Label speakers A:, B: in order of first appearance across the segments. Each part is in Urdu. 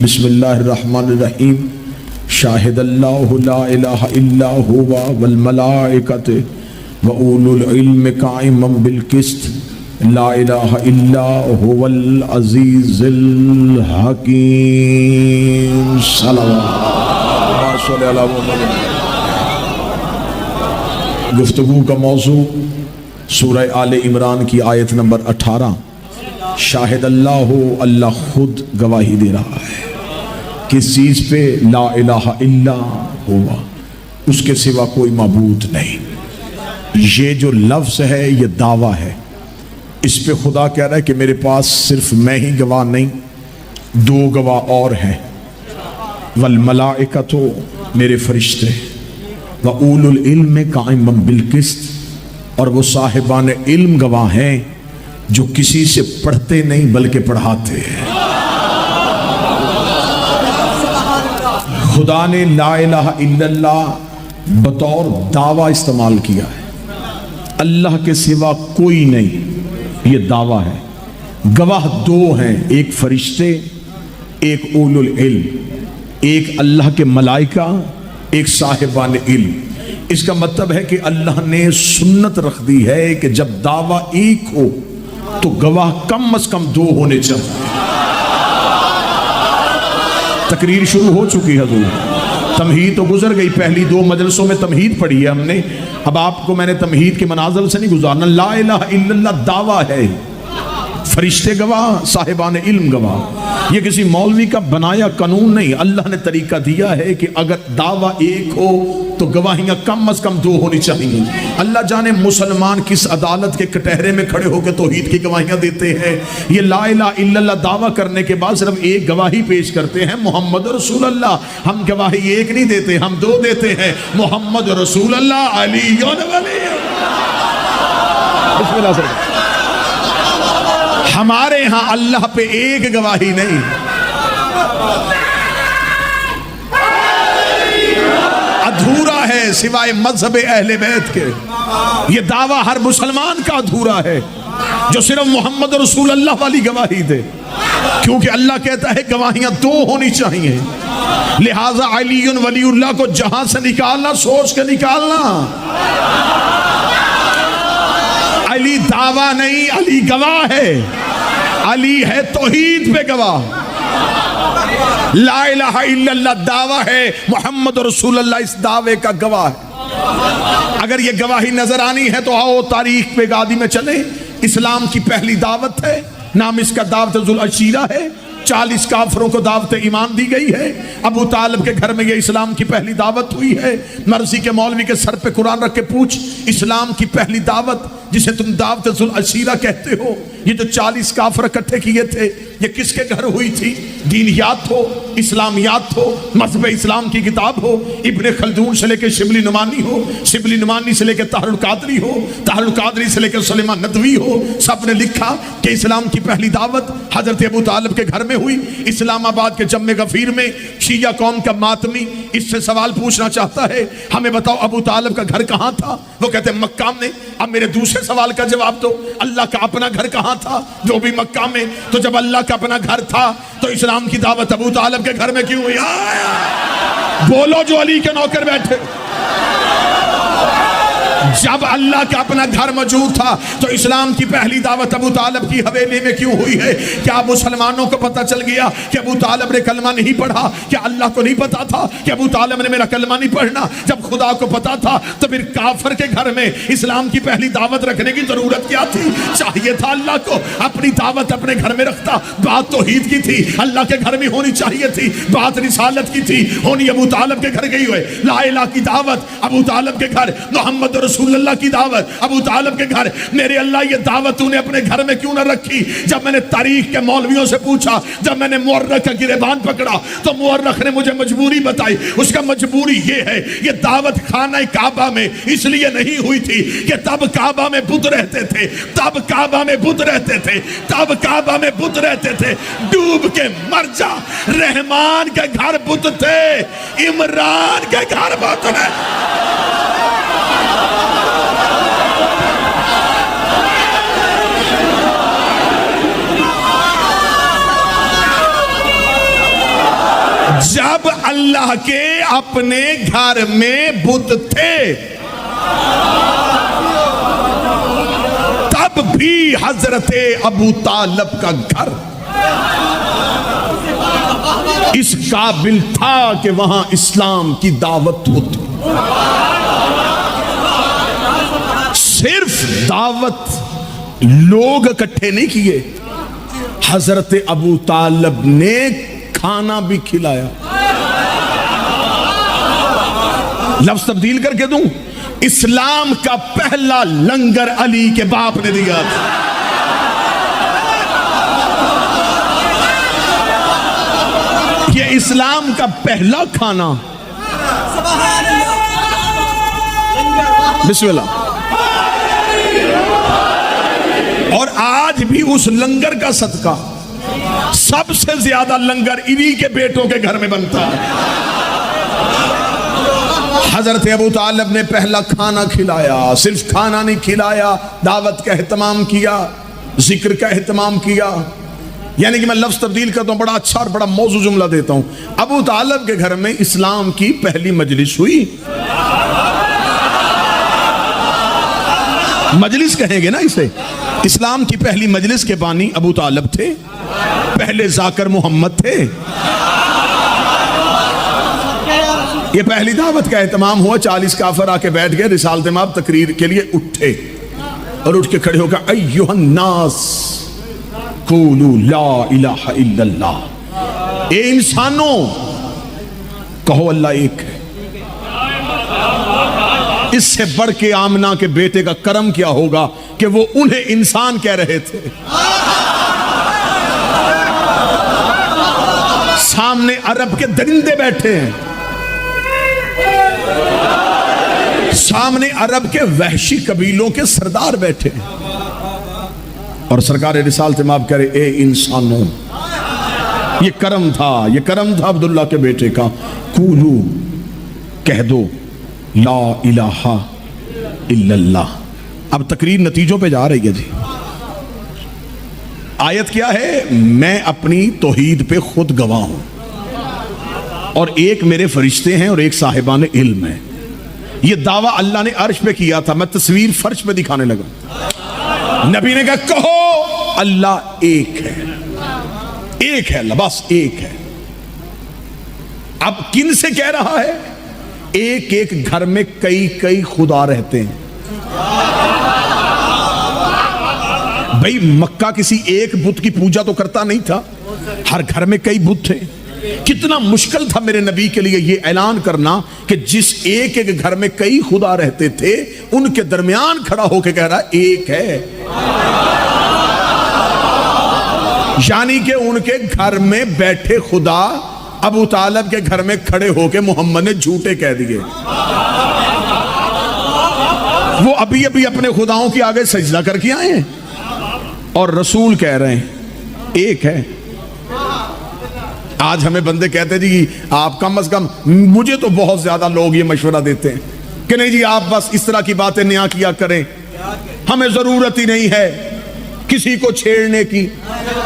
A: بسم اللہ الرحمن الرحیم شاہد اللہ لا الہ الا ہوا والملائکۃ وأولو العلم قائما بالقسط لا الہ الا هو العزیز الحکیم صلوات صلی اللہ علیہ وسلم۔ گفتگو کا موضوع سورہ آل عمران کی آیت نمبر 18 شاہد اللہ، اللہ خود گواہی دے رہا ہے کس چیز پہ؟ لا الہ الا ہوا، اس کے سوا کوئی معبود نہیں۔ یہ جو لفظ ہے یہ دعویٰ ہے، اس پہ خدا کہہ رہا ہے کہ میرے پاس صرف میں ہی گواہ نہیں، دو گواہ اور ہیں، والملائکۃ میرے فرشتے، وَأُولُو الْعِلْمِ قَائِمًا بِالْقِسْطِ اور وہ صاحبان علم گواہ ہیں جو کسی سے پڑھتے نہیں بلکہ پڑھاتے ہیں۔ خدا نے لا الہ الا اللہ بطور دعویٰ استعمال کیا ہے، اللہ کے سوا کوئی نہیں، یہ دعویٰ ہے۔ گواہ دو ہیں، ایک فرشتے، ایک اولو العلم، ایک اللہ کے ملائکہ، ایک صاحبان علم۔ اس کا مطلب ہے کہ اللہ نے سنت رکھ دی ہے کہ جب دعویٰ ایک ہو تو گواہ کم از کم دو ہونے چاہیے۔ تقریر شروع ہو چکی حضور، تمہید تو گزر گئی، پہلی دو مجلسوں میں تمہید پڑھی ہے ہم نے، اب آپ کو میں نے تمہید کے منازل سے نہیں گزارنا۔ لا الہ الا اللہ دعویٰ ہے، فرشتے گواہ، صاحبان علم گواہ، یہ کسی مولوی کا بنایا قانون نہیں، اللہ نے طریقہ دیا ہے کہ اگر دعویٰ ایک ہو تو گواہیاں کم از کم دو ہونی چاہیے۔ اللہ جانے مسلمان کس عدالت کے کٹہرے میں کھڑے ہو کے توحید کی گواہیاں دیتے ہیں، یہ لا الہ الا اللہ دعویٰ کرنے کے بعد صرف ایک گواہی پیش کرتے ہیں، محمد رسول اللہ۔ ہم گواہی ایک نہیں دیتے، ہم دو دیتے ہیں، محمد رسول اللہ علی ولی۔ بسم اللہ سر، ہمارے ہاں اللہ پہ ایک گواہی نہیں، ادھورا ہے سوائے مذہب اہل بیت کے۔ یہ دعویٰ ہر مسلمان کا ادھورا ہے جو صرف محمد رسول اللہ والی گواہی دے، کیونکہ اللہ کہتا ہے گواہیاں دو ہونی چاہیے، لہٰذا علی ولی اللہ کو جہاں سے نکالنا سوچ کے نکالنا۔ علی دعویٰ نہیں، علی گواہ ہے، علی ہے توحید پہ گواہ۔ لا الہ الا اللہ دعویٰ ہے، محمد رسول اللہ اس دعوے کا گواہ ہے۔ اگر یہ گواہی نظر آنی ہے تو آؤ تاریخ پہ گادی میں چلیں۔ اسلام کی پہلی دعوت ہے، نام اس کا دعوت ذوالعشیرہ ہے، 40 کافروں کو دعوت ایمان دی گئی ہے۔ ابو طالب کے گھر میں یہ اسلام کی پہلی دعوت ہوئی ہے۔ مرضی کے مولوی کے سر پہ قرآن رکھ کے پوچھ، اسلام کی پہلی دعوت جسے تم دعوت ذوالعشیرہ کہتے ہو، یہ جو 40 کافر اکٹھے کیے تھے، یہ کس کے گھر ہوئی تھی؟ دینیات ہو، اسلامیات ہو، مذہب اسلام کی کتاب ہو، ابن خلدون سے لے کے شبلی نعمانی ہو، شبلی نعمانی سے لے کے طاہر القادری ہو، طاہر القادری سے لے کے سلیمان ندوی ہو، سب نے لکھا کہ اسلام کی پہلی دعوت حضرت ابو طالب کے گھر میں ہوئی۔ اسلام آباد کے جم غفیر میں شیعہ قوم کا ماتمی اس سے سوال پوچھنا چاہتا ہے، ہمیں بتاؤ ابو طالب کا گھر کہاں تھا؟ وہ کہتے ہیں مکہ میں۔ اب میرے دوسرے سوال کا جواب دو، اللہ کا اپنا گھر کہاں تھا؟ جو بھی مکہ میں۔ تو جب اللہ کا اپنا گھر تھا تو اسلام کی دعوت ابو طالب کے گھر میں کیوں ہوئی؟ بولو جو علی کے نوکر بیٹھے۔ جب اللہ کا اپنا گھر موجود تھا تو اسلام کی پہلی دعوت ابو طالب کی حویلی میں کیوں ہوئی ہے؟ کیا مسلمانوں کو پتہ چل گیا کہ ابو طالب نے کلمہ نہیں پڑھا؟ کیا اللہ کو نہیں پتا تھا کہ ابو طالب نے میرا کلمہ نہیں پڑھنا؟ جب خدا کو پتا تھا تو پھر کافر کے گھر میں اسلام کی پہلی دعوت رکھنے کی ضرورت کیا تھی؟ چاہیے تھا اللہ کو اپنی دعوت اپنے گھر میں رکھتا۔ بات توحید کی تھی، اللہ کے گھر میں ہونی چاہیے تھی، بات رسالت کی تھی، ہونی ابو طالب کے گھر گئی ہوئے۔ لا الہ کی دعوت ابو طالب کے گھر، محمد رسول اللہ کی دعوت ابو طالب کے گھر۔ میرے اللہ یہ دعوت تو نے اپنے گھر میں کیوں نہ رکھی؟ جب میں نے تاریخ کے مولویوں سے پوچھا، جب میں نے مورخ کا گریبان پکڑا تو مورخ نے مجھے مجبوری بتائی۔ اس کا مجبوری یہ ہے، یہ دعوت خانہ کعبہ میں اس لیے نہیں ہوئی تھی کہ تب کعبہ میں بت رہتے تھے، تب کعبہ میں بت رہتے تھے، تب کعبہ میں بت رہتے تھے۔ ڈوب کے مر جا، رحمان کے گھر بت تھے، عمران کے گھر بت ہے۔ جب اللہ کے اپنے گھر میں بت تھے تب بھی حضرت ابو طالب کا گھر اس قابل تھا کہ وہاں اسلام کی دعوت ہوتی. صرف دعوت لوگ اکٹھے نہیں کیے, حضرت ابو طالب نے کھانا بھی کھلایا. لفظ تبدیل کر کے دوں, اسلام کا پہلا لنگر علی کے باپ نے دیا تھا. یہ اسلام کا پہلا کھانا. بسم اللہ. اور آج بھی اس لنگر کا صدقہ سب سے زیادہ لنگر انہی کے بیٹوں کے گھر میں بنتا ہے. حضرت ابو طالب نے پہلا کھانا کھلایا. صرف کھانا نہیں کھلایا, دعوت کا اہتمام کیا, ذکر کا اہتمام کیا. یعنی کہ میں لفظ تبدیل کرتا ہوں, بڑا اچھا اور بڑا موضوع جملہ دیتا ہوں. ابو طالب کے گھر میں اسلام کی پہلی مجلس ہوئی. مجلس کہیں گے نا اسے. اسلام کی پہلی مجلس کے بانی ابو طالب تھے, پہلے ذاکر محمد تھے. یہ پہلی دعوت کا اہتمام ہوا. 40 کافر آ کے بیٹھ گئے. رسالت مآب تقریر کے لیے اٹھے اور اٹھ کے کھڑے ہو کر ایھا الناس قولوا لا الہ الا اللہ, اے انسانوں کہو اللہ ایک ہے. اس سے بڑھ کے آمنہ کے بیٹے کا کرم کیا ہوگا کہ وہ انہیں انسان کہہ رہے تھے. سامنے عرب کے درندے بیٹھے ہیں, سامنے عرب کے وحشی قبیلوں کے سردار بیٹھے ہیں, اور سرکار رسالت مآب کہہ رہے اے انسانوں. یہ کرم تھا, یہ کرم تھا عبداللہ کے بیٹے کا. قولو کہہ دو لا الہ الا اللہ. اب تقریر نتیجوں پہ جا رہی ہے جی. آیت کیا ہے؟ میں اپنی توحید پہ خود گواہ ہوں, اور ایک میرے فرشتے ہیں اور ایک صاحبان علم ہیں. یہ دعویٰ اللہ نے عرش پہ کیا تھا, میں تصویر فرش پہ دکھانے لگا. نبی نے کہا کہو اللہ ایک ہے, ایک ہے اللہ, بس ایک ہے. اب کن سے کہہ رہا ہے؟ ایک ایک گھر میں کئی کئی خدا رہتے ہیں. بھئی مکہ کسی ایک بت کی پوجا تو کرتا نہیں تھا, ہر گھر میں کئی بت تھے. کتنا مشکل تھا میرے نبی کے لیے یہ اعلان کرنا کہ جس ایک ایک گھر میں کئی خدا رہتے تھے ان کے درمیان کھڑا ہو کے کہہ رہا ایک ہے. یعنی کہ ان کے گھر میں بیٹھے خدا ابو طالب کے گھر میں کھڑے ہو کے محمد نے جھوٹے کہہ دیے. وہ ابھی ابھی اپنے خداؤں کے آگے سجدہ کر کے آئے ہیں اور رسول کہہ رہے ہیں ایک ہے. آج ہمیں بندے کہتے جی آپ کم از کم, مجھے تو بہت زیادہ لوگ یہ مشورہ دیتے ہیں کہ نہیں جی آپ بس اس طرح کی باتیں نیا کیا کریں, ہمیں ضرورت ہی نہیں ہے کسی کو چھیڑنے کی,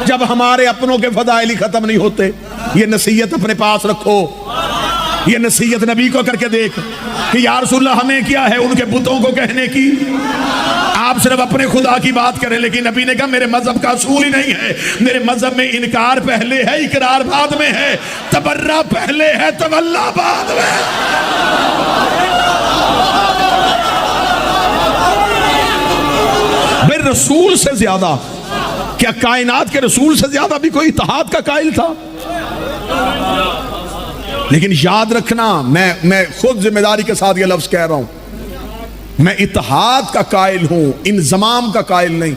A: جب ہمارے اپنوں کے فضائل ہی ختم نہیں ہوتے. یہ نصیحت اپنے پاس رکھو, یہ نصیحت نبی کو کر کے دیکھ کہ یا رسول اللہ ہمیں کیا ہے ان کے بتوں کو کہنے کی, آپ صرف اپنے خدا کی بات کریں. لیکن نبی نے کہا میرے مذہب کا اصول ہی نہیں ہے, میرے مذہب میں انکار پہلے ہے اقرار بعد میں ہے, تبرہ پہلے ہے تولا بعد میں. بے رسول سے زیادہ, کیا کائنات کے رسول سے زیادہ بھی کوئی اتحاد کا قائل تھا؟ لیکن یاد رکھنا, میں خود ذمہ داری کے ساتھ یہ لفظ کہہ رہا ہوں, میں اتحاد کا قائل ہوں, انضمام کا قائل نہیں.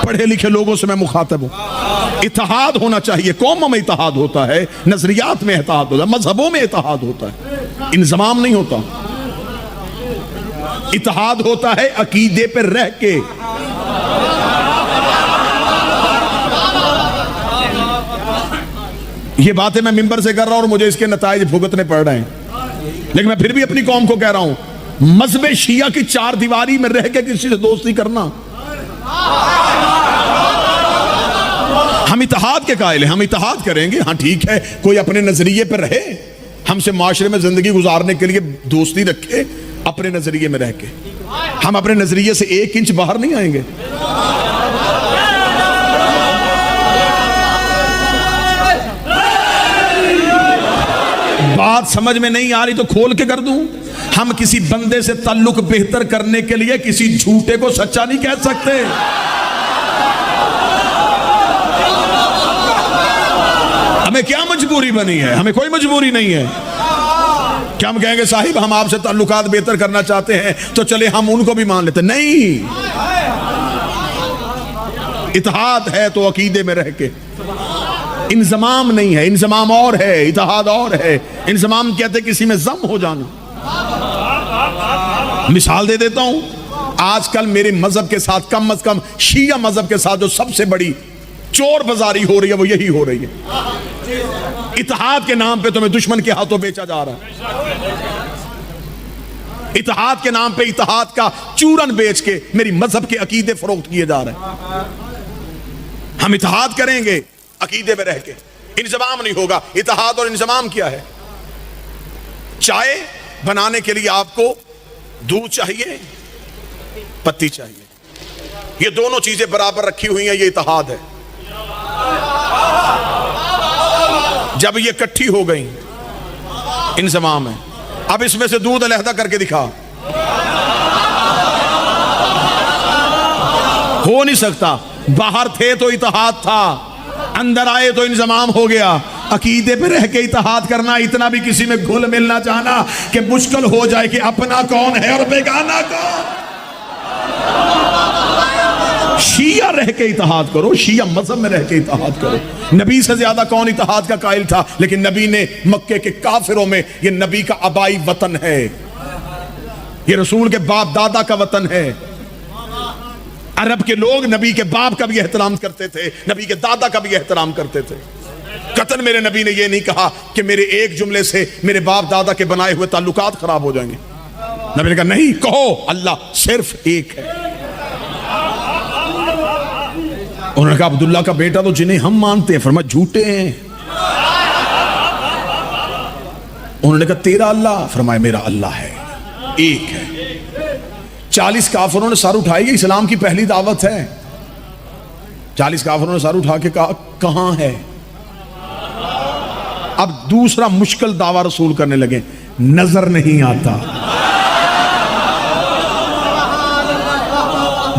A: پڑھے لکھے لوگوں سے میں مخاطب ہوں. اتحاد ہونا چاہیے, قوموں میں اتحاد ہوتا ہے, نظریات میں اتحاد ہوتا ہے, مذہبوں میں اتحاد ہوتا ہے, انضمام نہیں ہوتا. اتحاد ہوتا ہے عقیدے پہ رہ کے. یہ باتیں میں ممبر سے کر رہا ہوں اور مجھے اس کے نتائج بھگتنے پڑ رہے ہیں, لیکن میں پھر بھی اپنی قوم کو کہہ رہا ہوں, مذہب شیعہ کی چار دیواری میں رہ کے کسی سے دوستی کرنا, ہم اتحاد کے قائل ہیں, ہم اتحاد کریں گے. ہاں ٹھیک ہے, کوئی اپنے نظریے پر رہے, ہم سے معاشرے میں زندگی گزارنے کے لیے دوستی رکھے اپنے نظریے میں رہ کے. ہم اپنے نظریے سے 1 انچ باہر نہیں آئیں گے. بات سمجھ میں نہیں آ رہی تو کھول کے کر دوں. ہم کسی بندے سے تعلق بہتر کرنے کے لیے کسی جھوٹے کو سچا نہیں کہہ سکتے. ہمیں کیا مجبوری بنی ہے؟ ہمیں کوئی مجبوری نہیں ہے. کیا ہم کہیں گے صاحب ہم آپ سے تعلقات بہتر کرنا چاہتے ہیں تو چلے ہم ان کو بھی مان لیتے؟ نہیں. اتحاد ہے تو عقیدے میں رہ کے, انضمام نہیں ہے. انضمام اور ہے, اتحاد اور ہے. انضمام کہتے کسی میں ضم ہو جانا. مثال دے دیتا ہوں, آج کل میرے مذہب کے ساتھ کم از کم شیعہ مذہب کے ساتھ جو سب سے بڑی چور بازاری ہو رہی ہے وہ یہی ہو رہی ہے. اتحاد کے نام پہ تمہیں دشمن کے ہاتھوں بیچا جا رہا ہے. اتحاد کے نام پہ اتحاد کا چورن بیچ کے میری مذہب کے عقیدے فروخت کیے جا رہے ہیں. ہم اتحاد کریں گے عقیدے میں رہ کے, انضمام نہیں ہوگا. اتحاد اور انضمام کیا ہے؟ چائے بنانے کے لیے آپ کو دودھ چاہیے, پتی چاہیے. یہ دونوں چیزیں برابر رکھی ہوئی ہیں, یہ اتحاد ہے. جب یہ کٹھی ہو گئی انضمام ہے. اب اس میں سے دودھ علیحدہ کر کے دکھا, ہو نہیں سکتا. باہر تھے تو اتحاد تھا, اندر آئے تو انضمام ہو گیا. عقیدے پہ رہ کے اتحاد کرنا, اتنا بھی کسی میں گھل ملنا چاہنا کہ مشکل ہو جائے کہ اپنا کون ہے اور بیگانہ کون. شیعہ رہ کے اتحاد کرو, شیعہ مذہب میں رہ کے اتحاد کرو. نبی سے زیادہ کون اتحاد کا قائل تھا؟ لیکن نبی نے مکے کے کافروں میں, یہ نبی کا آبائی وطن ہے, یہ رسول کے باپ دادا کا وطن ہے. عرب کے لوگ نبی کے باپ کا بھی احترام کرتے تھے, نبی کے دادا کا بھی احترام کرتے تھے. قطعاً میرے نبی نے یہ نہیں کہا کہ میرے ایک جملے سے میرے باپ دادا کے بنائے ہوئے تعلقات خراب ہو جائیں گے. نبی نے کہا نہیں, کہو اللہ صرف ایک ہے. انہوں نے کہا عبداللہ کا بیٹا تو جنہیں ہم مانتے ہیں. فرمایا جھوٹے ہیں. انہوں نے کہا تیرا اللہ؟ فرمایا میرا اللہ ہے, ایک ہے. 40 کافروں نے سر اٹھائی, یہ اسلام کی پہلی دعوت ہے. 40 کافروں نے سر اٹھا کے کہا کہاں ہے؟ اب دوسرا مشکل دعویٰ رسول کرنے لگے, نظر نہیں آتا,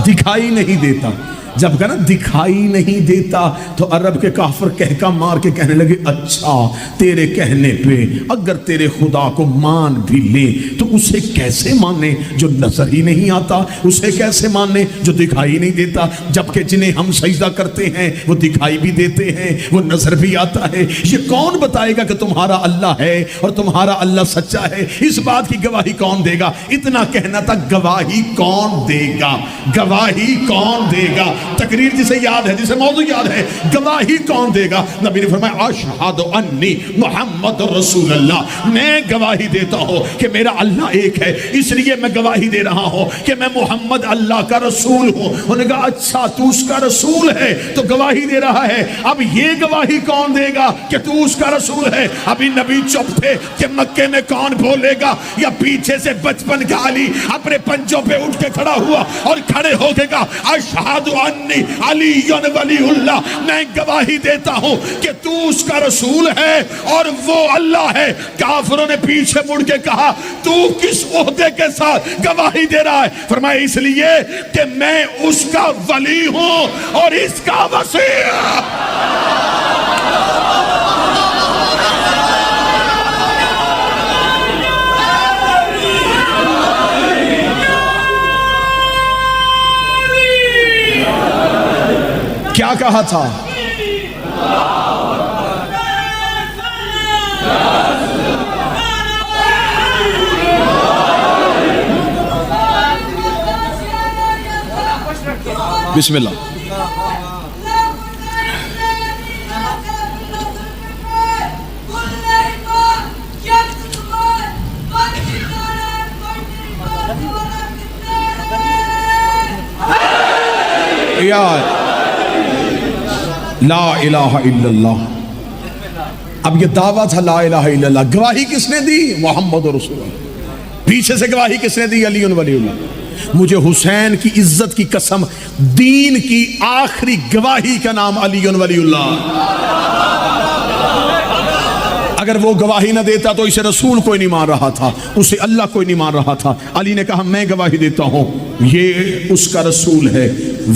A: دکھائی نہیں دیتا. جب کہا نا دکھائی نہیں دیتا تو عرب کے کافر کہکا مار کے کہنے لگے اچھا تیرے کہنے پہ اگر تیرے خدا کو مان بھی لے تو اسے کیسے مانے جو نظر ہی نہیں آتا, اسے کیسے مانے جو دکھائی نہیں دیتا, جبکہ جنہیں ہم سجدہ کرتے ہیں وہ دکھائی بھی دیتے ہیں, وہ نظر بھی آتا ہے. یہ کون بتائے گا کہ تمہارا اللہ ہے اور تمہارا اللہ سچا ہے؟ اس بات کی گواہی کون دے گا؟ اتنا کہنا تھا گواہی کون دے گا, گواہی کون دے گا. تقریر جسے یاد ہے, جسے موضوع یاد ہے, گواہی کون دے گا؟ نبی نے فرمایا اشہد انی محمد رسول اللہ, میں گواہی دیتا ہوں کہ میرا اللہ ایک ہے, اس لیے میں گواہی دے رہا ہوں کہ میں محمد اللہ کا رسول ہوں. انہوں نے کہا اچھا تو اس کا رسول ہے تو گواہی دے رہا ہے, اب یہ گواہی کون دے گا کہ تو اس کا رسول ہے؟ ابھی نبی چپ تھے کہ مکے میں کون بولے گا, یا پیچھے سے بچپن کا علی اپنے پنجوں پہ اٹھ کے کھڑا ہوا اور کھڑے ہو کے کہا اشہد انی علی ولی اللہ, میں گواہی دیتا ہوں کہ تو اس کا رسول ہے اور وہ اللہ ہے. کافروں نے پیچھے مڑ کے کہا تو کس عہدے کے ساتھ گواہی دے رہا ہے؟ فرمایا اس لیے کہ میں اس کا ولی ہوں اور اس کا وصی. کیا کہا تھا؟ بسم اللہ. لا الہ الا اللہ. اب یہ دعویٰ تھا لا الہ الا اللہ. گواہی کس نے دی؟ محمد رسول اللہ. پیچھے سے گواہی کس نے دی؟ علی ولی اللہ. مجھے حسین کی عزت کی قسم، دین کی آخری گواہی کا نام علی ولی اللہ. اگر وہ گواہی نہ دیتا تو اسے رسول کوئی نہیں مان رہا تھا، اسے اللہ کوئی نہیں مان رہا تھا. علی نے کہا میں گواہی دیتا ہوں یہ اس کا رسول ہے،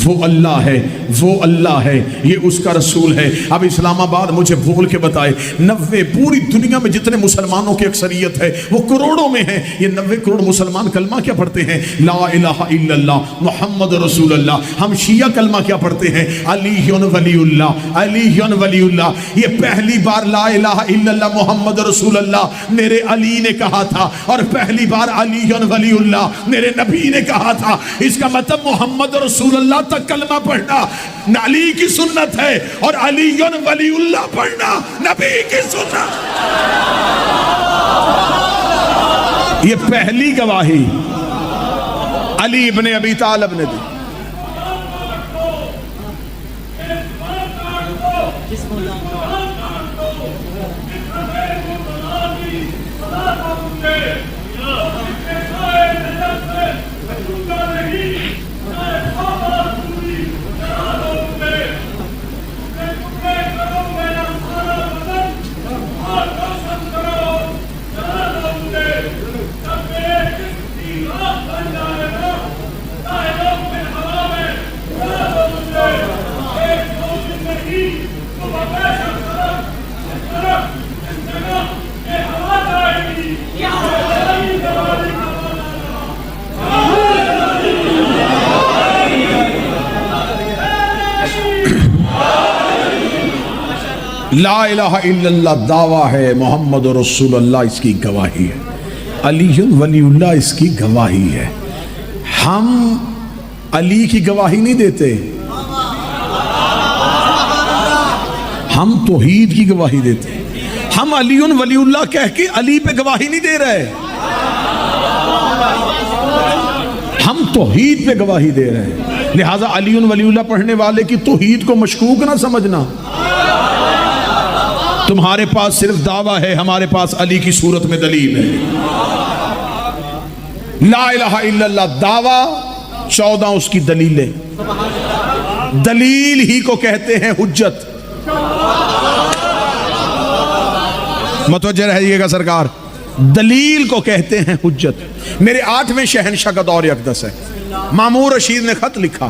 A: وہ اللہ ہے، وہ اللہ ہے، یہ اس کا رسول ہے. اب اسلام آباد مجھے بول کے بتائے 90 پوری دنیا میں جتنے مسلمانوں کی اکثریت ہے وہ کروڑوں میں ہیں، یہ 90 کروڑ مسلمان کلمہ کیا پڑھتے ہیں؟ لا الہ الا اللہ محمد رسول اللہ. ہم شیعہ کلمہ کیا پڑھتے ہیں؟ علی ولی اللہ، علی ولی اللہ. یہ پہلی بار لا الہ الا اللہ محمد رسول اللہ میرے علی نے کہا تھا، اور پہلی بار علی ولی اللہ میرے نبی نے کہا تھا. اس کا مطلب محمد رسول اللہ تک کلمہ پڑھنا علی کی سنت ہے، اور علی ولی اللہ پڑھنا نبی کی سنت. یہ پہلی گواہی علی ابن ابی طالب نے دی. لا الہ الا اللہ دعویٰ ہے، محمد رسول اللہ اس کی گواہی ہے، علی ولی اللہ اس کی گواہی ہے. ہم علی کی گواہی نہیں دیتے، ہم توحید کی گواہی دیتے. ہم علی ولی اللہ کہہ کے علی پہ گواہی نہیں دے رہے، ہم توحید پہ گواہی دے رہے ہیں. لہٰذا علی ولی اللہ پڑھنے والے کی توحید کو مشکوک نہ سمجھنا. تمہارے پاس صرف دعویٰ ہے، ہمارے پاس علی کی صورت میں دلیل ہے. لا الہ الا اللہ دعویٰ، 14 اس کی دلیلیں. دلیل ہی کو کہتے ہیں حجت. متوجہ رہیے گا سرکار، دلیل کو کہتے ہیں حجت. میرے 8ویں شہنشاہ کا دور اقدس ہے. مامور رشید نے خط لکھا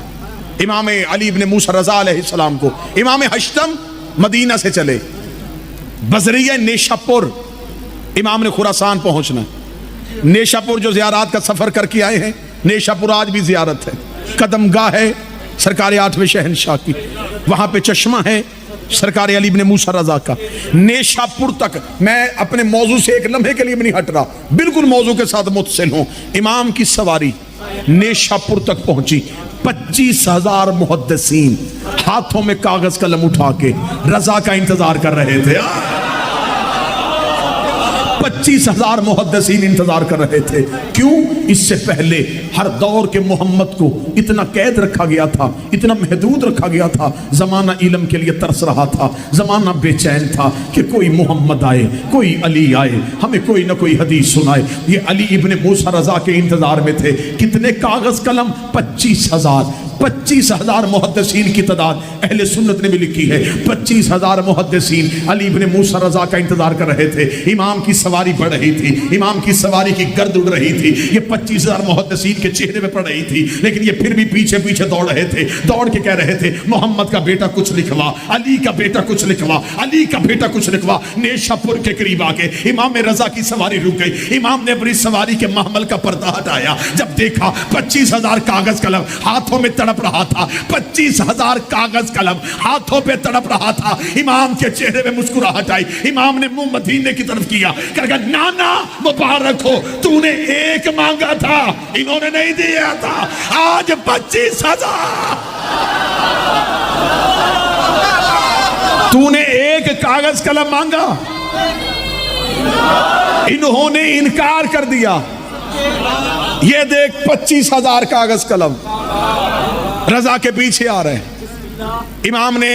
A: امام علی ابن موسیٰ رضا علیہ السلام کو. امام ہشتم مدینہ سے چلے، بذریعہ نیشاپور امام نے خراسان پہنچنا. نیشاپور جو زیارات کا سفر کر کے آئے ہیں، نیشاپور آج بھی زیارت ہے. قدم گاہ ہے سرکار 8ویں شہنشاہ کی، وہاں پہ چشمہ ہے سرکار علی ابن موسیٰ رضا کا. نیشاپور تک میں اپنے موضوع سے ایک لمحے کے لیے بھی نہیں ہٹ رہا، بالکل موضوع کے ساتھ متصل ہوں. امام کی سواری نیشاپور تک پہنچی. 25,000 محدثین ہاتھوں میں کاغذ قلم اٹھا کے رضا کا انتظار کر رہے تھے. 25,000 محدثین انتظار کر رہے تھے. کیوں؟ اس سے پہلے ہر دور کے محمد کو اتنا قید رکھا گیا تھا، اتنا محدود رکھا گیا تھا. زمانہ علم کے لیے ترس رہا تھا، زمانہ بے چین تھا کہ کوئی محمد آئے، کوئی علی آئے، ہمیں کوئی نہ کوئی حدیث سنائے. یہ علی ابن موسیٰ رضا کے انتظار میں تھے. کتنے کاغذ قلم؟ 25,000. 25,000 محدثین کی تعداد اہل سنت نے بھی لکھی ہے. 25,000 محدثین علی ابن موسیٰ رضا کا انتظار کر رہے تھے. امام کی سواری بڑھ رہی تھی، امام کی سواری کی گرد اڑ رہی تھی. یہ 25,000 محدثین کے چہرے میں پڑ رہی تھی، لیکن یہ پھر بھی پیچھے پیچھے دوڑ رہے تھے. دوڑ کے کہہ رہے تھے محمد کا بیٹا کچھ لکھوا، علی کا بیٹا کچھ لکھوا، علی کا بیٹا کچھ لکھوا. نیشاپور کے قریب آ کے امام رضا کی سواری رک گئی. امام نے اپنی سواری کے محمل کا پردہ ہٹایا. جب دیکھا 25,000 کاغذ قلم ہاتھوں میں تڑپ رہا تھا، 25,000 کاغذ قلم ہاتھوں پہ تڑپ رہا تھا. امام کے چہرے میں مسکراہٹ آئی. امام نے منہ مدینے کی طرف کیا، کہا نانا مبارک ہو، تو نے ایک مانگا تھا، انہوں نے نہیں دیا تھا. آج 25,000. تو نے ایک کاغذ قلم مانگا، انہوں نے انکار کر دیا. یہ دیکھ 25,000 کاغذ قلم رضا کے پیچھے آ رہے ہیں. امام نے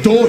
A: 2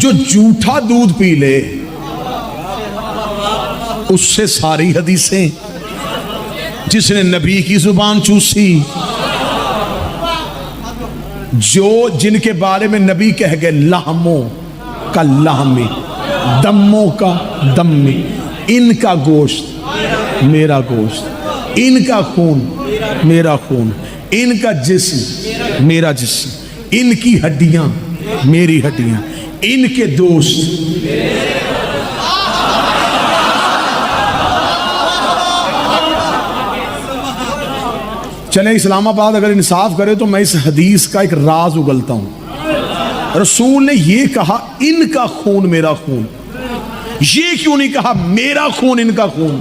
A: جو جھوٹا دودھ پی لے اس سے ساری حدیثیں، جس نے نبی کی زبان چوسی، جن کے بارے میں نبی کہہ گئے لحموں کا لحمی، دموں کا دمی، ان کا گوشت میرا گوشت، ان کا خون میرا خون، ان کا جسم میرا جسم، ان کی ہڈیاں میری ہڈیاں، ان کے دوست۔ چلیں اسلام آباد اگر انصاف کرے تو میں اس حدیث کا ایک راز اگلتا ہوں۔ رسول نے یہ کہا ان کا خون میرا خون، یہ کیوں نہیں کہا میرا خون ان کا خون؟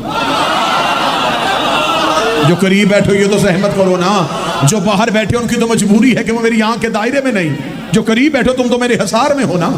A: جو قریب بیٹھے یہ تو سہمت کرو نا، جو باہر بیٹھے ان کی تو مجبوری ہے کہ وہ میری آنکھ کے دائرے میں نہیں، جو قریب بیٹھے تم تو میرے حصار میں ہو نا۔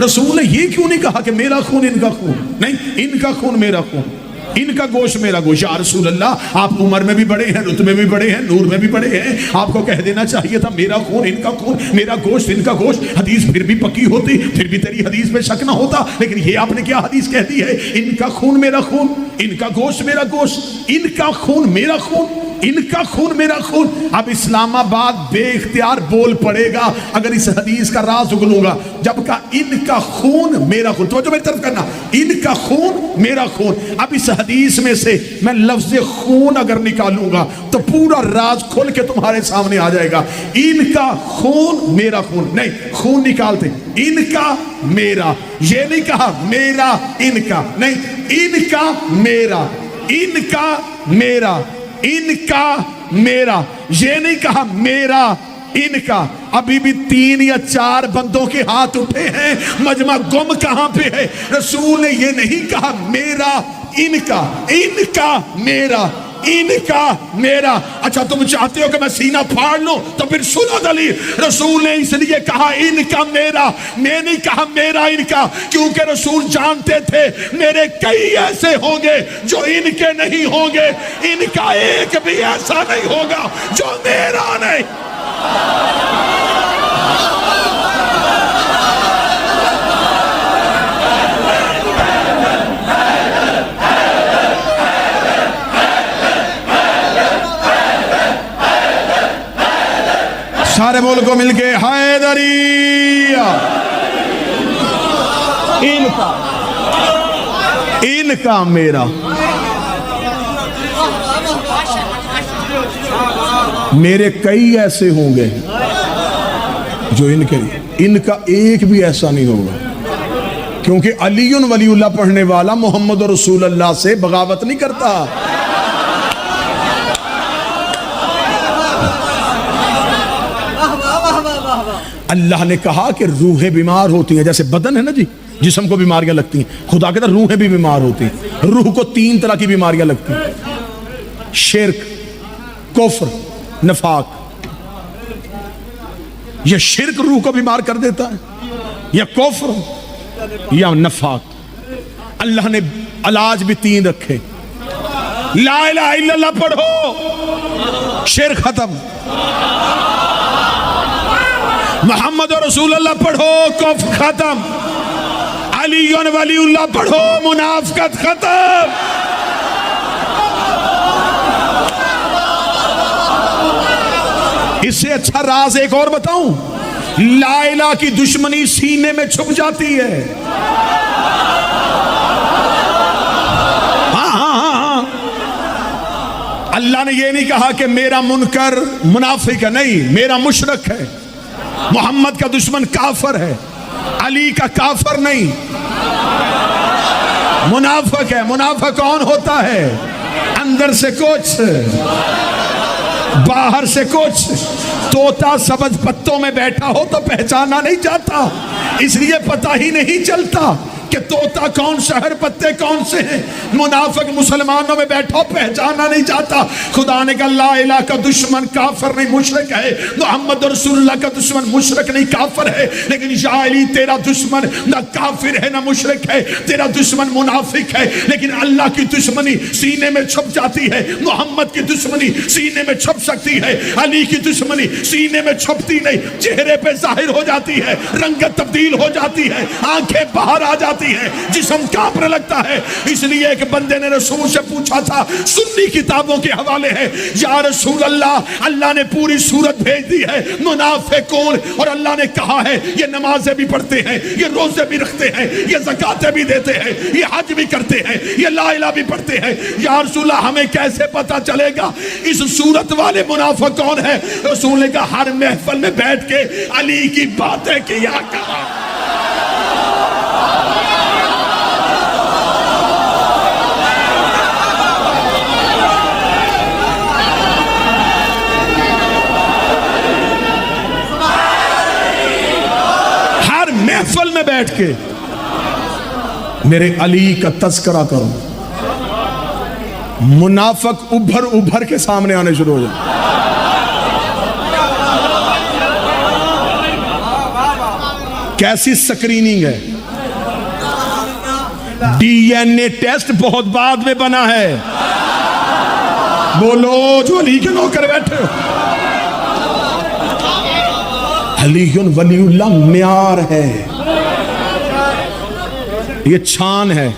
A: رسول نے یہ کیوں نہیں کہا کہ میرا خون ان کا خون؟ نہیں، ان کا خون میرا خون، ان کا گوشت میرا گوشت۔ یا رسول اللہ آپ عمر میں بھی بڑے ہیں، رتبے میں بھی بڑے ہیں، نور میں بھی بڑے ہیں، آپ کو کہہ دینا چاہیے تھا میرا خون ان کا خون، میرا گوشت ان کا گوشت، حدیث پھر بھی پکی ہوتی، پھر بھی تیری حدیث پہ شک نہ ہوتا۔ لیکن یہ آپ نے کیا حدیث کہہ دی ہے؟ ان کا خون میرا خون، ان کا گوشت میرا گوشت، ان کا خون میرا خون، ان کا خون میرا خون۔ اب اسلام آباد بے اختیار بول پڑے گا اگر اس حدیث کا راز اگلوں گا۔ جب کہا ان کا خون میرا خون، توجہ میری طرف کرنا، ان کا خون میرا خون۔ اب اس حدیث میں سے میں لفظ خون اگر نکالوں گا تو پورا راز کھل کے تمہارے سامنے آ جائے گا۔ ان کا خون میرا خون، نہیں خون نکالتے، ان کا میرا، یہ نہیں کہا میرا ان کا، نہیں ان کا میرا، ان کا میرا، ان کا میرا، یہ نہیں کہا میرا ان کا۔ ابھی بھی 3 یا 4 بندوں کے ہاتھ اٹھے ہیں، مجمع گم کہاں پہ ہے؟ رسول نے یہ نہیں کہا میرا ان کا، ان کا میرا، ان کا میرا۔ اچھا تم چاہتے ہو کہ میں سینہ پھاڑ لوں تو پھر سنو دلیل۔ رسول نے اس لیے کہا ان کا میرا، میں نہیں کہا میرا ان کا، کیونکہ رسول جانتے تھے میرے کئی ایسے ہوں گے جو ان کے نہیں ہوں گے، ان کا ایک بھی ایسا نہیں ہوگا جو میرا نہیں۔ سارے ملک کو مل کے حیدریہ، ان کا میرا، میرے کئی ایسے ہوں گے جو ان کے، ان کا ایک بھی ایسا نہیں ہوگا، کیونکہ علی ولی اللہ پڑھنے والا محمد رسول اللہ سے بغاوت نہیں کرتا۔ اللہ نے کہا کہ روحیں بیمار ہوتی ہیں، جیسے بدن ہے نا جی، جسم کو بیماریاں لگتی ہیں، خدا کہتا ہے روحیں بھی بیمار ہوتی ہیں۔ روح کو 3 طرح کی بیماریاں لگتی ہیں، شرک، کفر، نفاق۔ یہ شرک روح کو بیمار کر دیتا ہے، یا کفر یا نفاق۔ اللہ نے علاج بھی 3 رکھے، لا الہ الا اللہ پڑھو شرک ختم، محمد رسول اللہ پڑھو کفر ختم، علی ولی اللہ پڑھو منافقت ختم۔ اس سے اچھا راز ایک اور بتاؤں، لا الہ کی دشمنی سینے میں چھپ جاتی ہے۔ ہاں اللہ نے یہ نہیں کہا کہ میرا منکر منافق ہے، نہیں، میرا مشرک ہے، محمد کا دشمن کافر ہے، علی کا کافر نہیں، منافق ہے۔ منافق کون ہوتا ہے؟ اندر سے کچھ، باہر سے کچھ۔ طوطا سبز پتوں میں بیٹھا ہو تو پہچانا نہیں جاتا، اس لیے پتہ ہی نہیں چلتا کہ طوطا کون شہر پتے کون سے ہیں. منافق مسلمانوں میں بیٹھا پہچانا نہیں چاہتا. خدا نے کہا لا الہ کا دشمن کافر نہیں مشرک ہے, محمد رسول اللہ کا دشمن مشرک نہیں کافر ہے. لیکن یا علی تیرا دشمن نہ کافر ہے نہ مشرک ہے, تیرا دشمن منافق ہے. لیکن اللہ کی دشمنی سینے میں چھپ جاتی ہے, محمد کی دشمنی سینے میں چھپ سکتی ہے, علی کی دشمنی سینے میں چھپتی نہیں, چہرے پہ ظاہر ہو جاتی ہے, رنگت تبدیل ہو جاتی ہے, آنکھیں باہر آ جاتی ہے, جسم کانپنے لگتا ہے. اس لیے ایک بندے نے رسول سے پوچھا تھا, سنی کتابوں کے حوالے ہے, یا رسول اللہ اللہ نے پوری سورت بھیج دی ہے منافقون, اور اللہ نے کہا ہے یہ نمازیں بھی پڑھتے ہیں, یہ روزے بھی رکھتے ہیں, یہ زکاتیں بھی دیتے ہیں, یہ حج بھی کرتے ہیں, یہ لا الہ بھی پڑھتے ہیں. یا رسول اللہ ہمیں کیسے پتا چلے گا اس سورت والے منافق کون ہے؟ رسول نے کہا ہر محفل میں بیٹھ کے علی کی باتیں کیا کرا. ہر محفل میں بیٹھ کے میرے علی کا تذکرہ کرو. منافق ابھر ابھر کے سامنے آنے شروع ہو جائے. کیسی سکریننگ ہے, ڈی این اے ٹیسٹ بہت بعد میں بنا ہے. بولو جو علی کے نوکر بیٹھے ہو. علی ولی اللہ معیار ہے, یہ چھان ہے.